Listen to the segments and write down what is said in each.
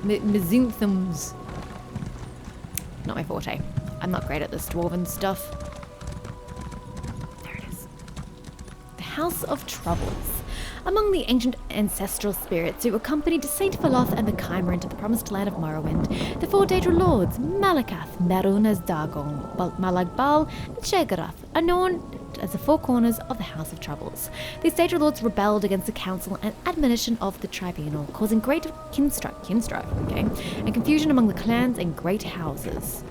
Mezinthums. Not my forte. I'm not great at this dwarven stuff. There it is. The House of Troubles. Among the ancient ancestral spirits who accompanied Saint Veloth and the Chimera into the promised land of Morrowind, the four Daedral lords, Malakath, Merun as Dagon, Malagbal, and Shagarath, are known as the four corners of the House of Troubles. These Daedral lords rebelled against the council and admonition of the Tribunal, causing great kinstrife, and confusion among the clans and great houses.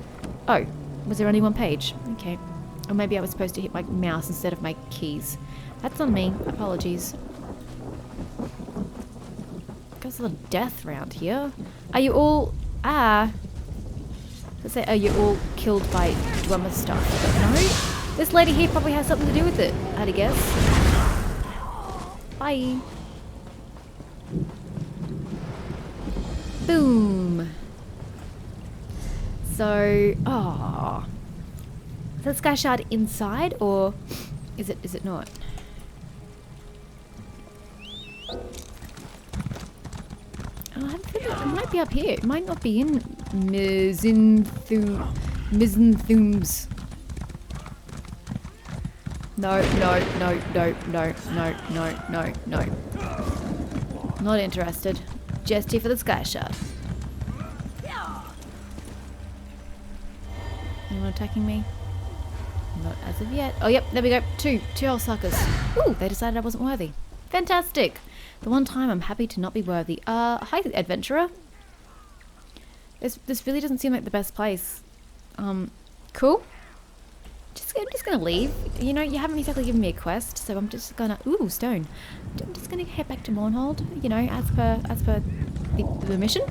Oh, was there only one page? Okay. Or maybe I was supposed to hit my mouse instead of my keys. That's on me. Apologies. There's a lot of death around here. Are you all... Let's say, are you all killed by Dwemer stuff? But no? This lady here probably has something to do with it, I'd guess. Bye. Boom. So, is that sky shard inside, or is it not? Oh, I have a feeling it might be up here. It might not be in Mizinthums. No. Not interested. Just here for the sky shard. Anyone attacking me? Not as of yet. Oh, yep, there we go. Two old suckers. Ooh, they decided I wasn't worthy. Fantastic. The one time I'm happy to not be worthy. Hi, adventurer. This really doesn't seem like the best place. Cool. I'm just gonna leave. You know, you haven't exactly given me a quest, so I'm just gonna... Ooh, stone. I'm just gonna head back to Mournhold, you know, as per the mission.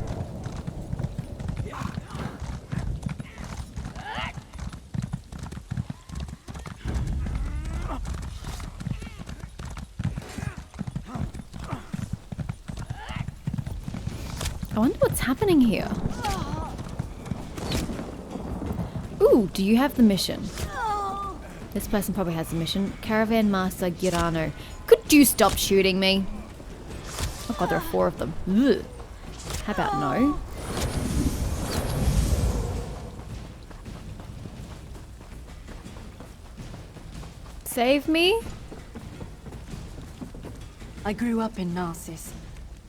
I wonder what's happening here. Ooh, do you have the mission? This person probably has the mission. Caravan Master Girano. Could you stop shooting me? Oh god, there are 4 of them. Ugh. How about no? Save me? I grew up in Narcissus.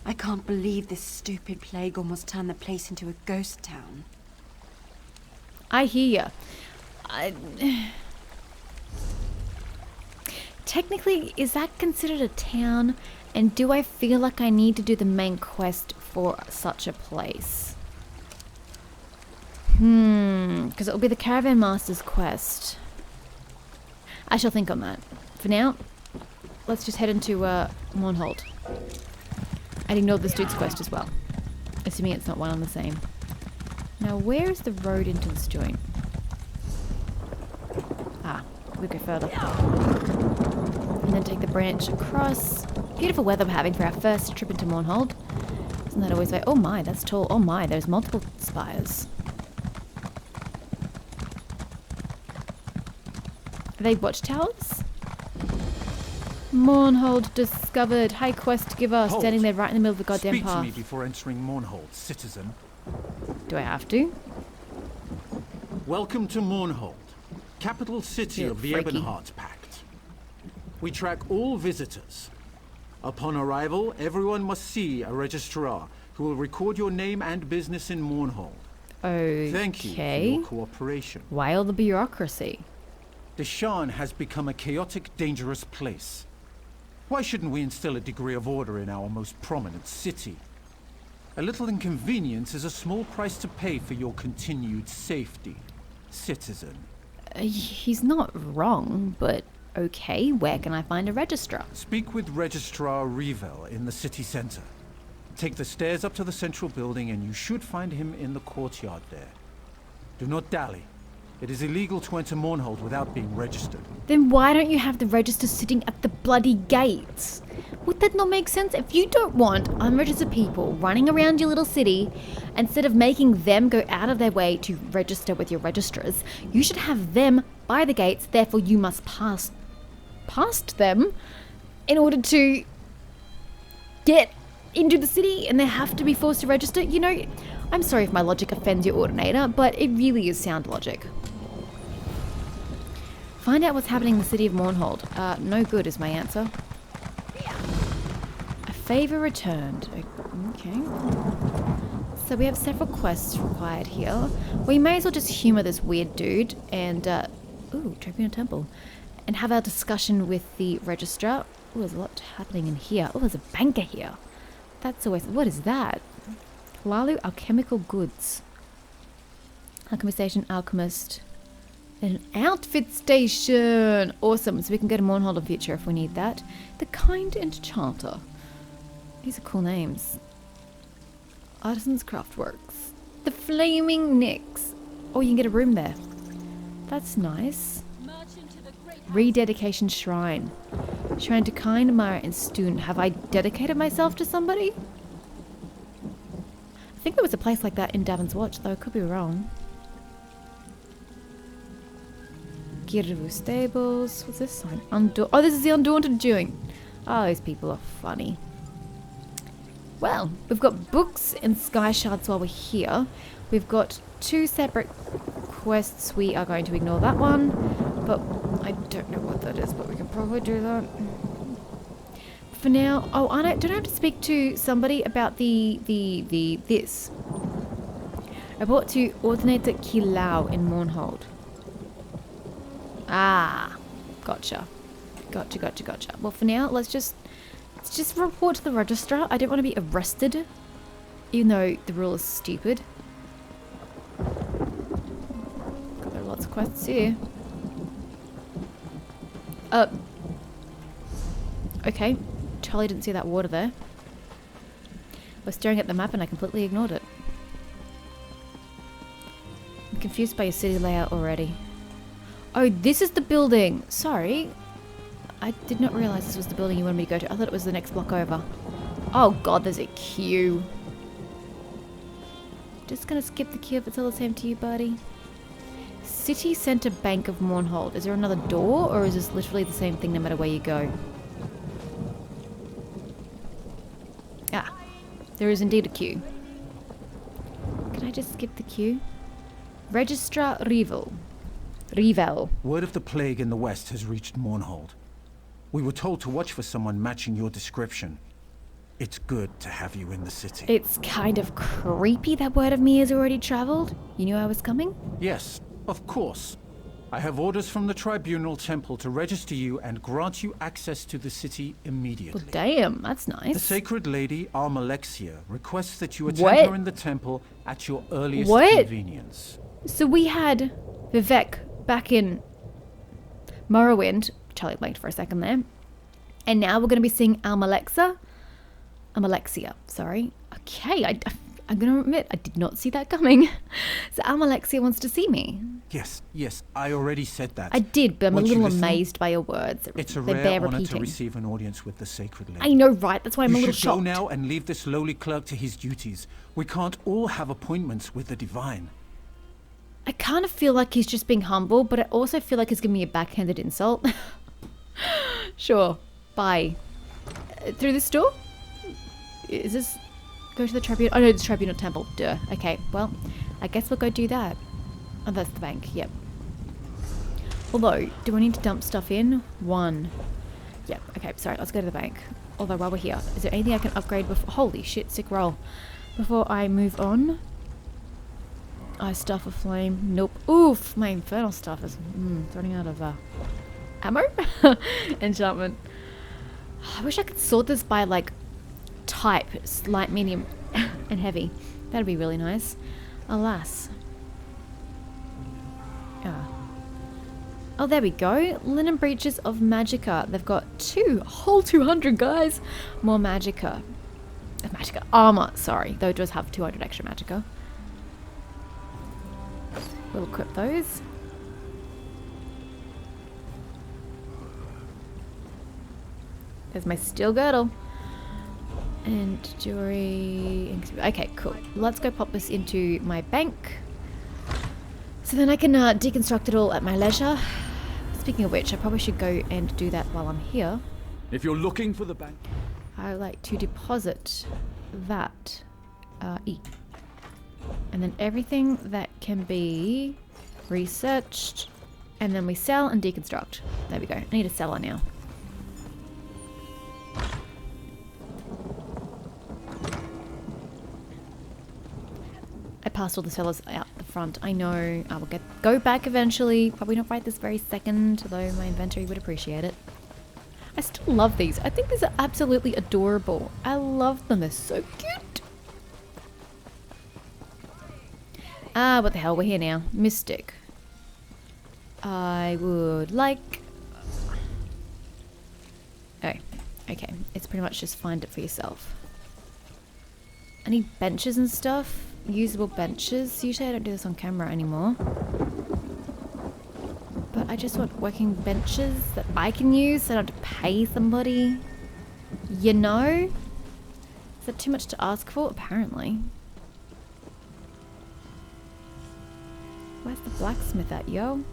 I can't believe this stupid plague almost turned the place into a ghost town. I hear ya. Technically, is that considered a town? And do I feel like I need to do the main quest for such a place? Because it'll be the Caravan Master's quest. I shall think on that. For now, let's just head into Mournhold. I'd ignored this dude's quest as well, assuming it's not one and the same. Now, where is the road into this joint? We go further. And then take the branch across. Beautiful weather we're having for our first trip into Mournhold. Isn't that always like, oh my, that's tall. Oh my, there's multiple spires. Are they watchtowers? Mournhold discovered. High quest giver, standing there right in the middle of the goddamn path. Speak to me before entering Mournhold, citizen. Do I have to? Welcome to Mournhold, capital city of the Ebonheart Pact. We track all visitors. Upon arrival, everyone must see a registrar who will record your name and business in Mournhold. Okay. Thank you for your cooperation. Why all the bureaucracy? Deshan has become a chaotic, dangerous place. Why shouldn't we instill a degree of order in our most prominent city? A little inconvenience is a small price to pay for your continued safety, citizen. He's not wrong, but okay, where can I find a registrar? Speak with Registrar Revel in the city center. Take the stairs up to the central building and you should find him in the courtyard there. Do not dally. It is illegal to enter Mournhold without being registered. Then why don't you have the register sitting at the bloody gates? Would that not make sense? If you don't want unregistered people running around your little city, instead of making them go out of their way to register with your registrars, you should have them by the gates, therefore you must pass past them in order to get into the city and they have to be forced to register. You know, I'm sorry if my logic offends your Ordinator, but it really is sound logic. Find out what's happening in the city of Mournhold. No good is my answer. A favor returned. Okay. So we have several quests required here. We may as well just humor this weird dude and, ooh, Tribunal Temple. And have our discussion with the Registrar. Ooh, there's a lot happening in here. Oh, there's a banker here. That's always... What is that? Lalu Alchemical Goods. Alchemy Station, Alchemist. And an outfit station! Awesome. So we can go to Mournhold in future if we need that. The Kind Enchanter. These are cool names. Artisan's Craftworks. The Flaming Nyx. Oh, you can get a room there. That's nice. Rededication Shrine. Shrine to Kind, Mara, and Stoon. Have I dedicated myself to somebody? I think there was a place like that in Davin's Watch, though I could be wrong. Girvu Stables. What's this sign? Oh, this is the Undaunted doing. Oh, these people are funny. Well, we've got books and sky shards while we're here. We've got 2 separate quests. We are going to ignore that one, but I don't know what that is, but we can probably do that. For now, oh, don't I have to speak to somebody about this? Report to Ordinator Kilau in Mournhold. Ah, gotcha. Gotcha. Well, for now, let's just report to the Registrar. I don't want to be arrested, even though the rule is stupid. There are lots of quests here. Okay. Charlie didn't see that water there. I was staring at the map and I completely ignored it. I'm confused by your city layout already. Oh, this is the building! Sorry. I did not realise this was the building you wanted me to go to. I thought it was the next block over. Oh god, there's a queue. Just gonna skip the queue if it's all the same to you, buddy. City Centre Bank of Mournhold. Is there another door, or is this literally the same thing no matter where you go? Ah, there is indeed a queue. Can I just skip the queue? Registrar Revel. Word of the plague in the west has reached Mournhold. We were told to watch for someone matching your description. It's good to have you in the city. It's kind of creepy that word of me has already travelled. You knew I was coming? Yes, of course. I have orders from the Tribunal Temple to register you and grant you access to the city immediately. Well, damn, that's nice. The Sacred Lady Almalexia requests that you attend her in the temple at your earliest convenience. So we had Vivek back in Morrowind. Charlie blinked for a second there. And now we're going to be seeing Almalexia, sorry. Okay, I'm going to admit, I did not see that coming. So Almalexia wants to see me. Yes, I already said that. I did, but I'm a little amazed by your words. It's a rare honor to receive an audience with the Sacred Lady. I know, right? That's why I'm a little shocked. You should go now and leave this lowly clerk to his duties. We can't all have appointments with the divine. I kind of feel like he's just being humble, but I also feel like he's giving me a backhanded insult. Sure. Bye. Through this door? Is this... Go to the Tribunal... Oh no, it's Tribunal Temple. Duh. Okay, well, I guess we'll go do that. Oh, that's the bank. Yep. Although, do I need to dump stuff in? 1. Yep. Okay, sorry. Let's go to the bank. Although, while we're here, is there anything I can upgrade before... Holy shit, sick roll. Before I move on? Ice Stuff of Flame. Nope. Oof! My Infernal Stuff is running out of ammo? Enchantment. I wish I could sort this by, like, type. Light, medium, and heavy. That'd be really nice. Alas. Oh, there we go. Linen Breeches of Magicka. They've got whole 200, guys. More Magicka. Magicka. Armor, sorry. Though it does have 200 extra Magicka. We'll equip those. There's my steel girdle. And jewelry. Okay, cool. Let's go pop this into my bank. So then I can deconstruct it all at my leisure. Speaking of which, I probably should go and do that while I'm here. If you're looking for the bank... I would like to deposit that E. And then everything that can be researched, and then we sell and deconstruct. There we go. I need a seller now. I passed all the sellers out the front. I know I will go back eventually. Probably not right this very second, although my inventory would appreciate it. I still love these. I think these are absolutely adorable. I love them. They're so cute. What the hell? We're here now. Mystic. I would like... Oh, okay. It's pretty much just find it for yourself. I need benches and stuff. Usable benches. Usually I don't do this on camera anymore. But I just want working benches that I can use so I don't have to pay somebody. You know? Is that too much to ask for? Apparently. Where's the blacksmith at, yo?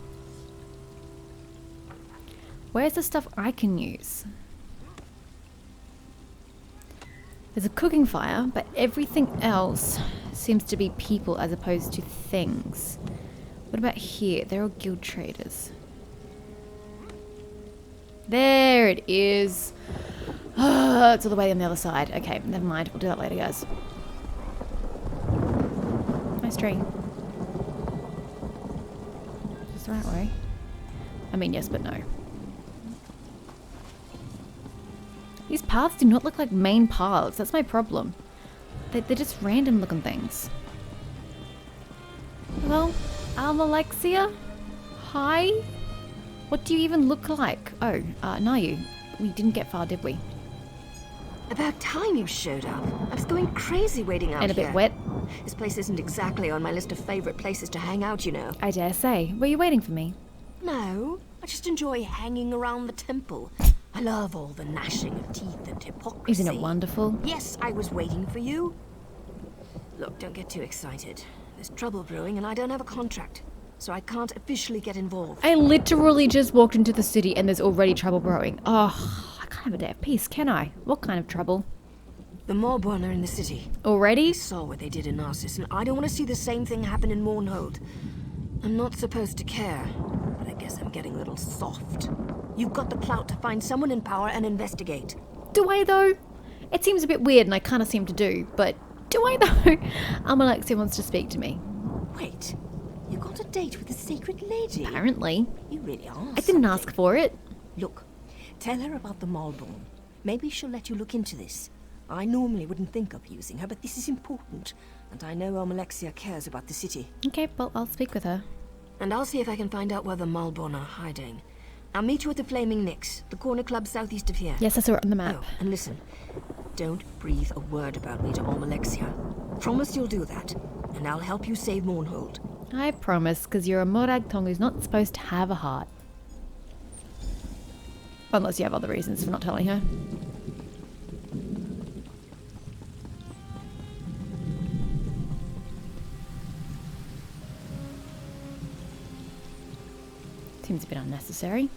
Where's the stuff I can use? There's a cooking fire, but everything else seems to be people as opposed to things. What about here? They're all guild traders. There it is. Oh, it's all the way on the other side. Okay, never mind. We'll do that later, guys. Nice tree. Is this the right way? I mean, yes, but no. These paths do not look like main paths. That's my problem. They're just random looking things. Hello? Almalexia? Hi? What do you even look like? Oh, Nayu. We didn't get far, did we? About time you showed up. I was going crazy waiting out And a here. bit wet. This place isn't exactly on my list of favorite places to hang out, you know. I dare say. Were you waiting for me? No, I just enjoy hanging around the temple. I love all the gnashing of teeth and hypocrisy. Isn't it wonderful? Yes, I was waiting for you. Look, don't get too excited. There's trouble brewing and I don't have a contract, so I can't officially get involved. I literally just walked into the city and there's already trouble brewing. Oh, I can't have a day of peace, can I? What kind of trouble? The Mournhold are in the city. Already? I saw what they did in Narcissus, and I don't want to see the same thing happen in Mournhold. I'm not supposed to care, but I guess I'm getting a little soft. You've got the clout to find someone in power and investigate. Do I though? It seems a bit weird and I kind of seem to do, but do I though? Almalexia wants to speak to me. Wait, you got a date with the Sacred Lady? Apparently. You really are. I didn't ask for it. Look, tell her about the Mournhold. Maybe she'll let you look into this. I normally wouldn't think of using her, but this is important. And I know Almalexia cares about the city. Okay, well, I'll speak with her. And I'll see if I can find out where the Mournhold are hiding. I'll meet you at the Flaming Nix, the corner club southeast of here. Yes, I saw it on the map. Oh, and listen, don't breathe a word about me to Almalexia. Promise you'll do that, and I'll help you save Mournhold. I promise, because you're a Morag Tong who's not supposed to have a heart. Unless you have other reasons for not telling her. Seems a bit unnecessary.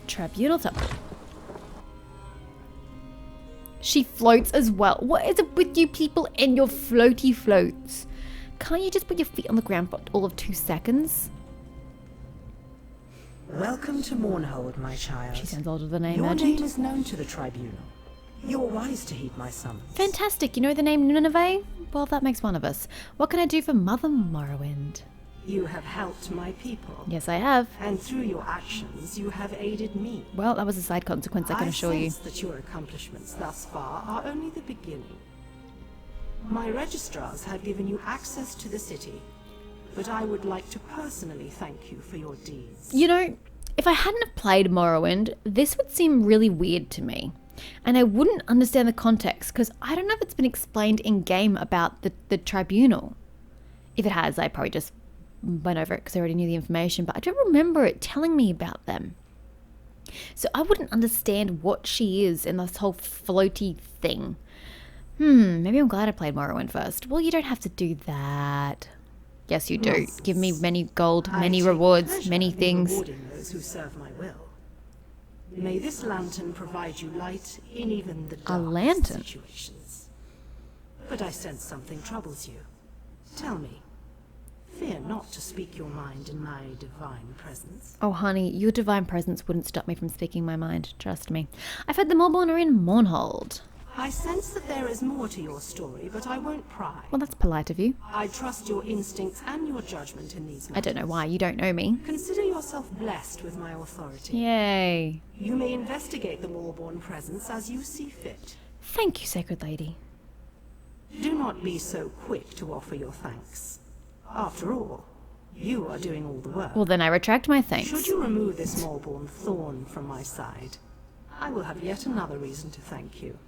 Tribunal's up. She floats as well. What is it with you people and your floaty floats? Can't you just put your feet on the ground for all of 2 seconds? Welcome to Mournhold, my child. She sounds older than I Your imagined. name is known to the Tribunal. You are wise to heed my summons. Fantastic. You know the name Nineveh? Well, that makes one of us. What can I do for Mother Morrowind? You have helped my people. Yes, I have. And through your actions, you have aided me. Well, that was a side consequence, I can assure you. I sense that your accomplishments thus far are only the beginning. My registrars have given you access to the city, but I would like to personally thank you for your deeds. You know, if I hadn't have played Morrowind, this would seem really weird to me. And I wouldn't understand the context, because I don't know if it's been explained in-game about the Tribunal. If it has, I probably just went over it because I already knew the information, but I don't remember it telling me about them. So I wouldn't understand what she is in this whole floaty thing. Maybe I'm glad I played Morrowind first. Well, you don't have to do that. Yes, you do. Yes. Give me many gold, I many take rewards, pleasure many in things. rewarding those who serve my will. May this lantern provide you light in even the darkest lantern? situations. But I sense something troubles you. Tell me. Fear not to speak your mind in my divine presence. Oh, honey, your divine presence wouldn't stop me from speaking my mind. Trust me. I've heard the Mournhold are in Mournhold. I sense that there is more to your story, but I won't pry. Well, that's polite of you. I trust your instincts and your judgment in these matters. I don't know why. You don't know me. Consider yourself blessed with my authority. Yay. You may investigate the Warborn presence as you see fit. Thank you, Sacred Lady. Do not be so quick to offer your thanks. After all, you are doing all the work. Well, then I retract my thanks. Should you remove this Morborn thorn from my side, I will have yet another reason to thank you.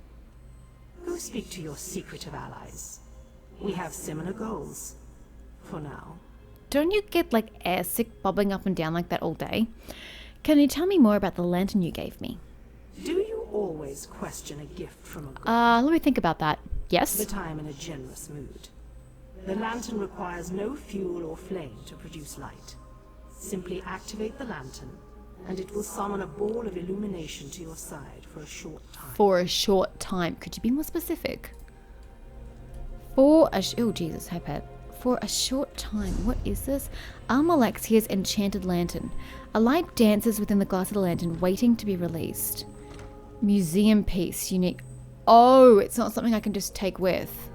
Go speak to your secretive allies. We have similar goals. For now. Don't you get, like, airsick bobbling up and down like that all day? Can you tell me more about the lantern you gave me? Do you always question a gift from a god? Let me think about that. Yes? But I am in a generous mood. The lantern requires no fuel or flame to produce light. Simply activate the lantern, and it will summon a ball of illumination to your side for a short time. For a short time. Could you be more specific? Oh, Jesus, hey, pet. For a short time. What is this? Almalexia's enchanted lantern. A light dances within the glass of the lantern, waiting to be released. Museum piece. Unique. Oh, it's not something I can just take with.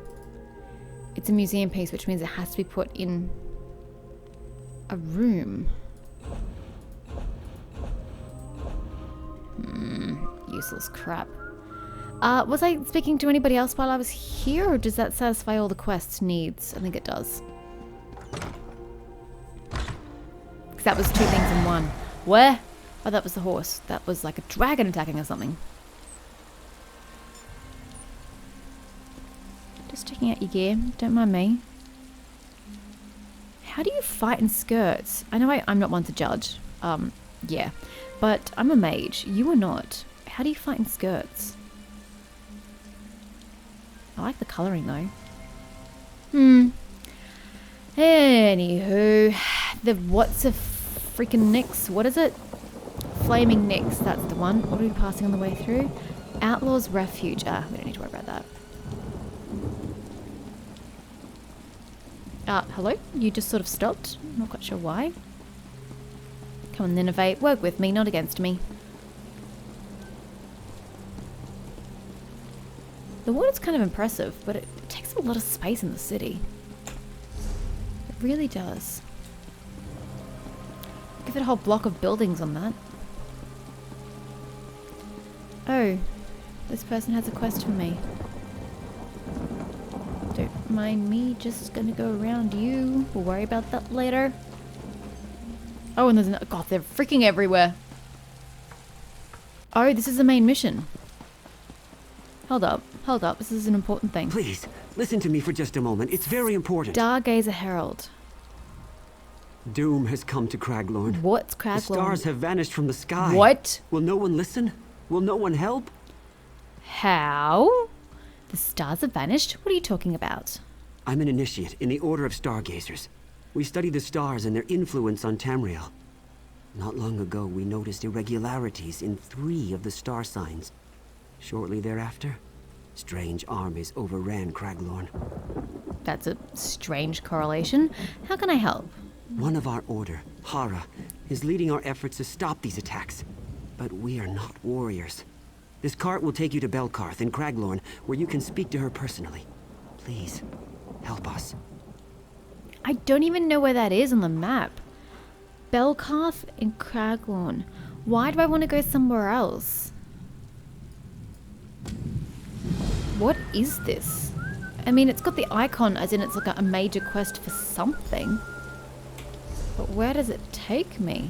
It's a museum piece, which means it has to be put in a room. Useless crap. Was I speaking to anybody else while I was here, or does that satisfy all the quest's needs? I think it does. Because that was two things in one. Where? Oh, that was the horse. That was like a dragon attacking or something. Just checking out your gear. Don't mind me. How do you fight in skirts? I know I'm not one to judge. Yeah. But I'm a mage. You are not. How do you fight in skirts? I like the colouring though. Anywho. The what's a freaking Nyx? What is it? Flaming Nyx. That's the one. What are we passing on the way through? Outlaw's Refuge. We don't need to worry about that. Hello? You just sort of stopped? I'm not quite sure why. Come on, Nineveh. Work with me, not against me. The water's kind of impressive, but it takes a lot of space in the city. It really does. Give it a whole block of buildings on that. Oh, this person has a quest for me. Don't mind me, just gonna go around you. We'll worry about that later. Oh, and there's another. God, they're freaking everywhere. Oh, this is the main mission. Hold up. This is an important thing. Please, listen to me for just a moment. It's very important. Stargazer Herald. Doom has come to Craglorn. What's Craglorn? The stars have vanished from the sky. What? Will no one listen? Will no one help? How? The stars have vanished? What are you talking about? I'm an initiate in the Order of Stargazers. We study the stars and their influence on Tamriel. Not long ago, we noticed irregularities in 3 of the star signs. Shortly thereafter, strange armies overran Craglorn. That's a strange correlation. How can I help? One of our order, Hara, is leading our efforts to stop these attacks. But we are not warriors. This cart will take you to Belkarth in Craglorn, where you can speak to her personally. Please, help us. I don't even know where that is on the map. Belkarth in Craglorn. Why do I want to go somewhere else? What is this? I mean, it's got the icon as in it's like a major quest for something. But where does it take me?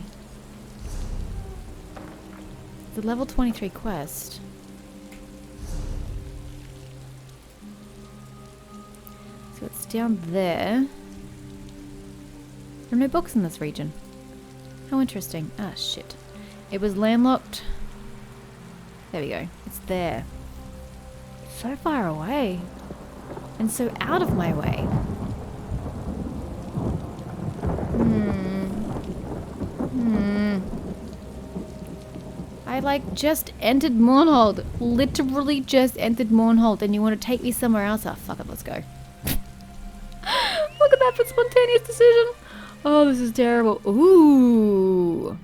The level 23 quest. So it's down there. There are no books in this region. How interesting. Ah, shit. It was landlocked. There we go. It's there. So far away. And so out of my way. I like just entered Mournhold. Literally just entered Mournhold, and you want to take me somewhere else? Oh, fuck it, let's go. Look at that for spontaneous decision. Oh, this is terrible. Ooh.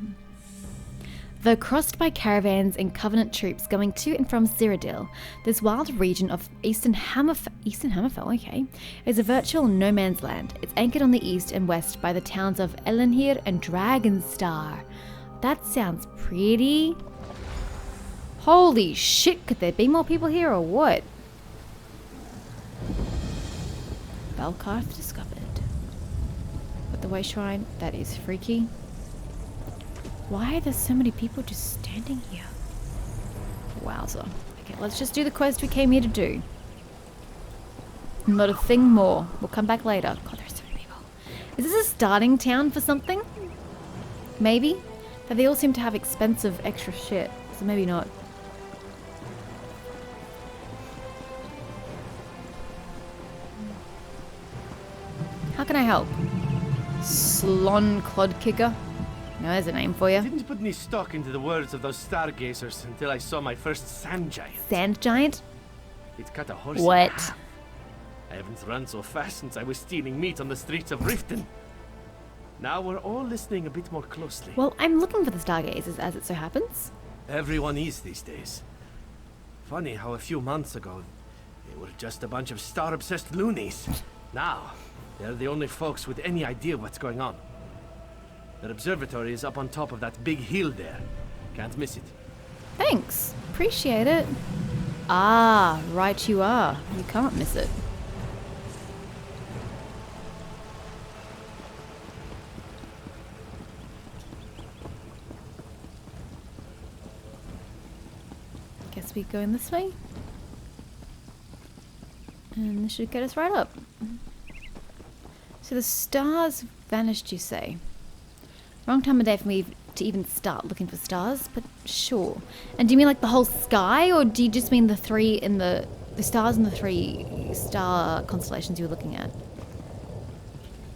Though crossed by caravans and Covenant troops going to and from Cyrodiil, this wild region of Eastern Hammerfell, okay, is a virtual no man's land. It's anchored on the east and west by the towns of Elenhir and Dragonstar. That sounds pretty. Holy shit, could there be more people here or what? Belkarth discovered. But the Way Shrine, that is freaky. Why are there so many people just standing here? Wowza. Okay, let's just do the quest we came here to do. Not a thing more. We'll come back later. God, there's so many people. Is this a starting town for something? Maybe? But they all seem to have expensive extra shit, so maybe not. How can I help? Slon Clod Kicker? No, there's a name for you. I didn't put any stock into the words of those Stargazers until I saw my first sand giant. Sand giant? It cut a horse What? in half. I haven't run so fast since I was stealing meat on the streets of Riften. Now we're all listening a bit more closely. Well, I'm looking for the Stargazers, as it so happens. Everyone is these days. Funny how a few months ago, they were just a bunch of star-obsessed loonies. Now, they're the only folks with any idea what's going on. Their observatory is up on top of that big hill there. Can't miss it. Thanks. Appreciate it. Ah, right you are. You can't miss it. Guess we go in this way. And this should get us right up. So the stars vanished, you say? Wrong time of day for me to even start looking for stars, but sure. And do you mean like the whole sky, or do you just mean the three in the stars in the 3 star constellations you were looking at?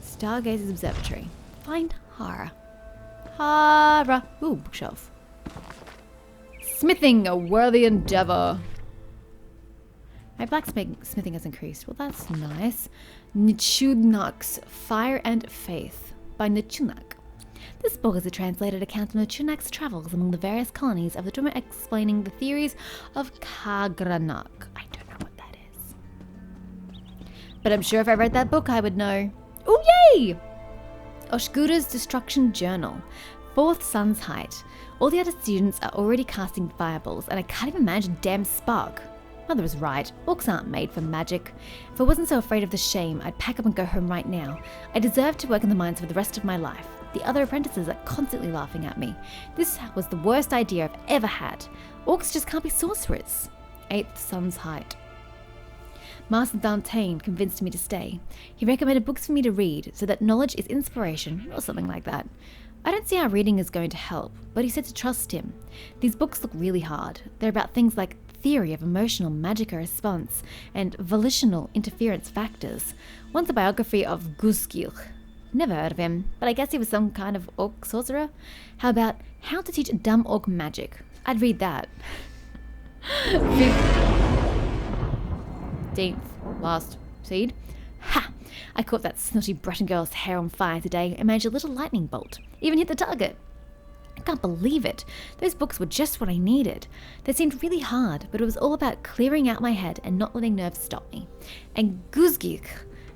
Stargazer's Observatory. Find Hara. Hara. Ooh, bookshelf. Smithing, a worthy endeavor. My blacksmithing has increased. Well, that's nice. Nichunak's Fire and Faith by Nichunak. This book is a translated account of Nichunak's travels among the various colonies of the Dwemer, explaining the theories of Kagranak. I don't know what that is. But I'm sure if I read that book, I would know. Oh, yay! Oshgura's Destruction Journal. 4th Sun's Height. All the other students are already casting fireballs, and I can't even manage a damn spark. Mother was right. Orcs aren't made for magic. If I wasn't so afraid of the shame, I'd pack up and go home right now. I deserve to work in the mines for the rest of my life. The other apprentices are constantly laughing at me. This was the worst idea I've ever had. Orcs just can't be sorcerers. 8th Sun's Height. Master Dantain convinced me to stay. He recommended books for me to read, so that knowledge is inspiration, or something like that. I don't see how reading is going to help, but he said to trust him. These books look really hard. They're about things like theory of emotional magica response and volitional interference factors. One's a biography of Guskil. Never heard of him, but I guess he was some kind of orc sorcerer. How about How to Teach a Dumb Orc Magic? I'd read that. 15th. Last seed. Ha! I caught that snotty Breton girl's hair on fire today and managed a little lightning bolt. Even hit the target. I can't believe it. Those books were just what I needed. They seemed really hard, but it was all about clearing out my head and not letting nerves stop me. And Guzgik.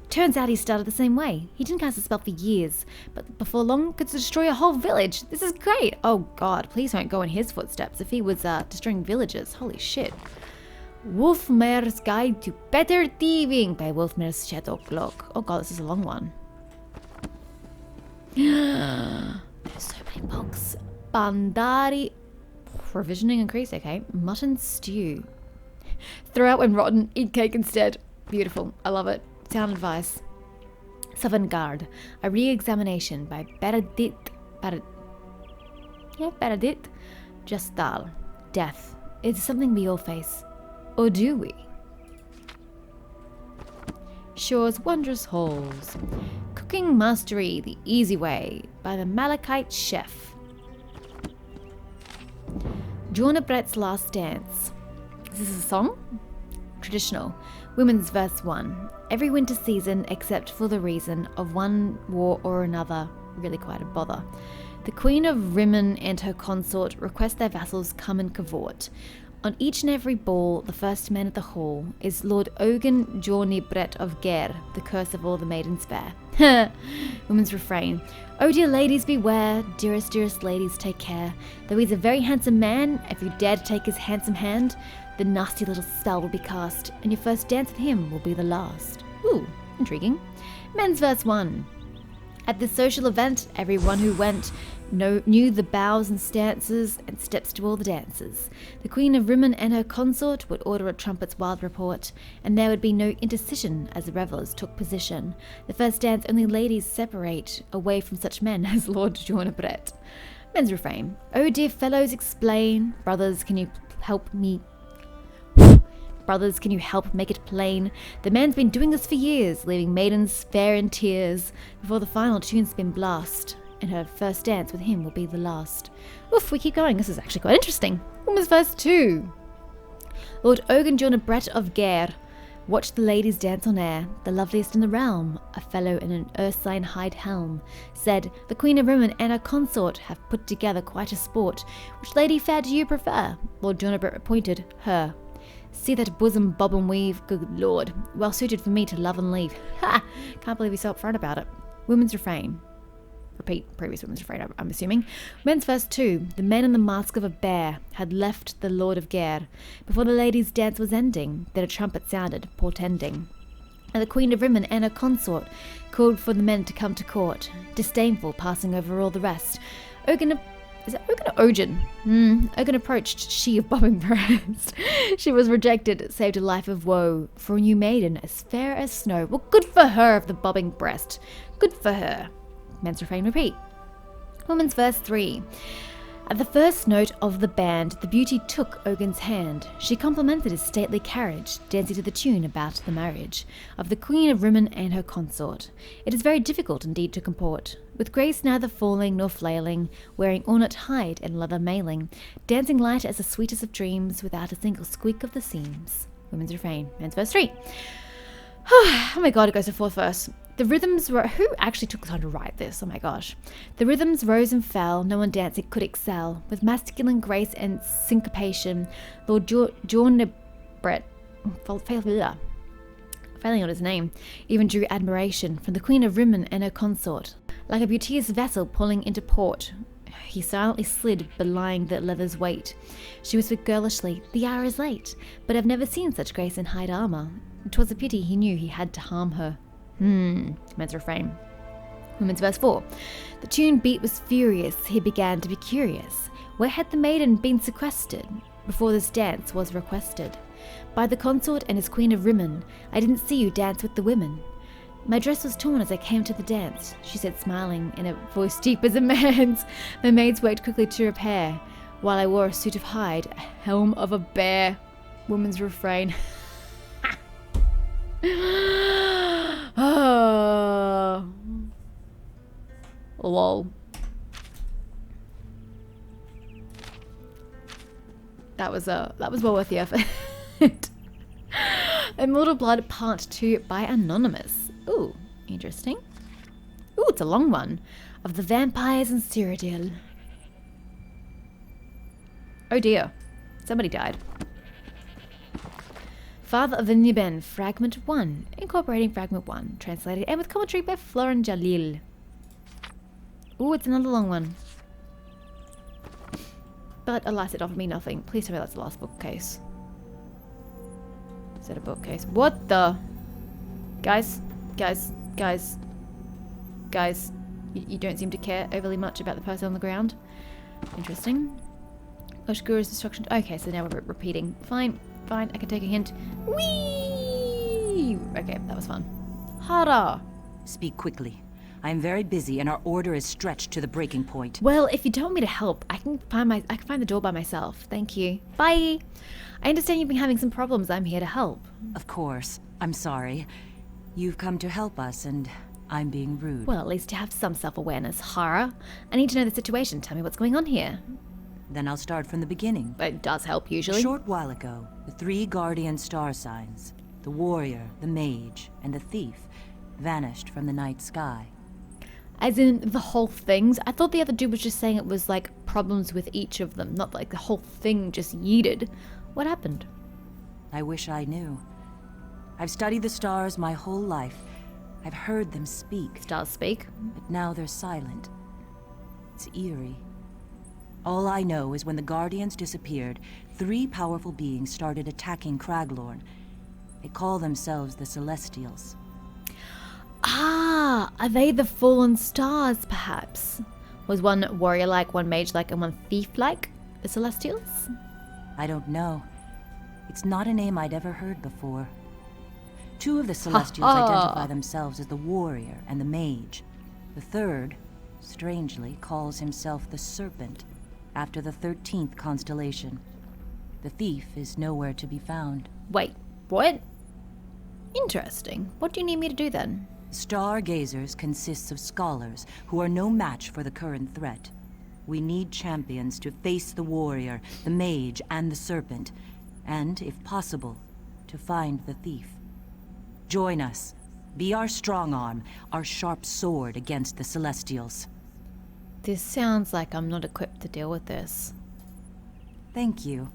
Turns out he started the same way. He didn't cast a spell for years, but before long could destroy a whole village. This is great. Oh god, please don't go in his footsteps if he was destroying villages. Holy shit. Wolfmare's Guide to Better Thieving by Wolfmare's Shadow Cloak. Oh god, this is a long one. There's so many books. Bandari. Provisioning increase, okay. Mutton stew. Throw out when rotten, eat cake instead. Beautiful. I love it. Sound advice. Savantgarde. A re-examination by Beradit Justal. Death. It's something we all face. Or do we? Shore's Wondrous Halls. Cooking Mastery the Easy Way by the Malachite Chef. Jornabret's Last Dance. Is this a song? Traditional. Women's verse 1. Every winter season, except for the reason of one war or another, really quite a bother, the Queen of Rimmon and her consort request their vassals come and cavort. On each and every ball, the first man at the hall is Lord Ogun Jornibret of Ger, the curse of all the maidens fair. Women's refrain. Oh dear ladies, beware, dearest, dearest ladies, take care. Though he's a very handsome man, if you dare to take his handsome hand, the nasty little spell will be cast, and your first dance with him will be the last. Ooh, intriguing. Men's verse 1. At this social event, everyone who went knew the bows and stances and steps to all the dances. The Queen of Rimmon and her consort would order a trumpet's wild report, and there would be no intercision as the revellers took position. The first dance only ladies separate away from such men as Lord Jornabret. Men's refrain. Oh dear fellows, explain. Brothers, can you help me? Brothers, can you help make it plain? The man's been doing this for years, leaving maidens fair in tears, before the final tune's been blast, and her first dance with him will be the last. Oof, we keep going. This is actually quite interesting. Woman's verse 2. Lord Ogun Jornabret of Ger watched the ladies dance on air, the loveliest in the realm, a fellow in an Ursine hide helm, said, the Queen of Rimmon and her consort have put together quite a sport. Which lady fair do you prefer? Lord Jornabret repointed, her. See that bosom bob and weave, good lord, well suited for me to love and leave. Ha! Can't believe he's so upfront about it. Women's refrain. Repeat previous women's refrain, I'm assuming. Men's verse 2. The men in the mask of a bear had left the Lord of Ger. Before the ladies' dance was ending, then a trumpet sounded, portending. And the Queen of Rimmon and her consort called for the men to come to court, disdainful, passing over all the rest. Is it Ogun or Ogun? Ogun approached, she of bobbing breast. She was rejected, saved a life of woe, for a new maiden as fair as snow. Well, good for her of the bobbing breast. Good for her. Men's refrain repeat. Woman's verse 3. At the first note of the band, the beauty took Ogun's hand. She complimented his stately carriage, dancing to the tune about the marriage of the Queen of Rimmon and her consort. It is very difficult indeed to comport, with grace neither falling nor flailing, wearing ornate hide and leather mailing, dancing light as the sweetest of dreams, without a single squeak of the seams. Women's refrain. Men's verse 3. Oh my god, it goes to fourth verse. The rhythms were... Who actually took the time to write this? Oh my gosh. The rhythms rose and fell, no one dancing could excel. With masculine grace and syncopation, Lord Jornabret, failing on his name, even drew admiration from the Queen of Rimmon and her consort. Like a beauteous vessel pulling into port, he silently slid, belying the leather's weight. She whispered girlishly, the hour is late, but I've never seen such grace in hide armour. 'Twas a pity he knew he had to harm her. Men's refrain. Women's verse 4. The tune beat was furious, he began to be curious. Where had the maiden been sequestered before this dance was requested? By the consort and his Queen of Rimmon, I didn't see you dance with the women. My dress was torn as I came to the dance, she said, smiling in a voice deep as a man's. My maids worked quickly to repair, while I wore a suit of hide, a helm of a bear. Woman's refrain. Oh, lol. That was well worth the effort. Immortal Blood Part 2 by Anonymous. Ooh, interesting. Ooh, it's a long one. Of the Vampires in Cyrodiil. Oh dear, somebody died. Father of the Niben, Fragment 1, incorporating Fragment 1, translated and with commentary by Florin Jalil. Ooh, it's another long one. But alas, it offered me nothing. Please tell me that's the last bookcase. Is that a bookcase? What the? Guys, you don't seem to care overly much about the person on the ground. Interesting. Oshguru's destruction. Okay, so now we're repeating. Fine, I can take a hint. Whee! Okay, that was fun. Hara! Speak quickly. I am very busy and our order is stretched to the breaking point. Well, if you don't want me to help, I can find the door by myself. Thank you. Bye! I understand you've been having some problems. I'm here to help. Of course. I'm sorry. You've come to help us and I'm being rude. Well, at least you have some self-awareness, Hara. I need to know the situation. Tell me what's going on here. Then I'll start from the beginning. It does help A usually. short while ago, the 3 guardian star signs, the warrior, the mage, and the thief, vanished from the night sky. As in the whole things? I thought the other dude was just saying it was like problems with each of them, not like the whole thing just yeeted. What happened? I wish I knew. I've studied the stars my whole life. I've heard them speak, Stars speak. but now they're silent. It's eerie. All I know is when the Guardians disappeared, 3 powerful beings started attacking Craglorn. They call themselves the Celestials. Ah, are they the fallen stars, perhaps? Was one warrior-like, one mage-like, and one thief-like? The Celestials? I don't know. It's not a name I'd ever heard before. 2 of the Celestials identify themselves as the warrior and the mage. The third, strangely, calls himself the Serpent, after the 13th constellation. The thief is nowhere to be found. Wait, what? Interesting. What do you need me to do then? Stargazers consists of scholars who are no match for the current threat. We need champions to face the warrior, the mage, and the serpent, and, if possible, to find the thief. Join us. Be our strong arm, our sharp sword against the Celestials. This sounds like I'm not equipped to deal with this. Thank you.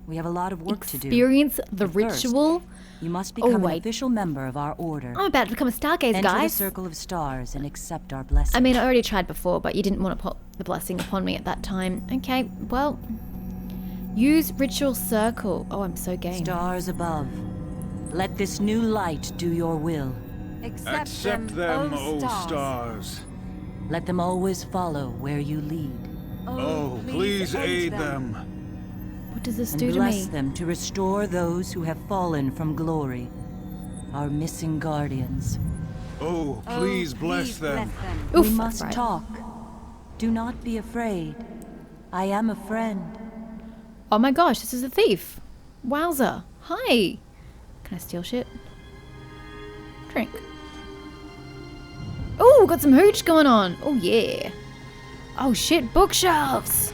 We have a lot of work to do. Experience the But first, ritual? You must become an wait. official member of our order. I'm about to become a Stargazer, Enter the guys. Circle of Stars and accept our blessing. I mean, I already tried before, but you didn't want to put the blessing upon me at that time. Okay, well... Use Ritual Circle. Oh, I'm so game. Stars above, let this new light do your will. Accept them, O stars. stars. Let them always follow where you lead. Oh, please aid them. What does this And do to bless me? them to restore those who have fallen from glory. Our missing guardians. Oh, please bless them. Oof, We that's must right. talk. Do not be afraid. I am a friend. Oh my gosh, this is a thief. Wowza. Hi. Can I steal shit? Drink. Oh, got some hooch going on. Oh yeah. Oh shit, bookshelves.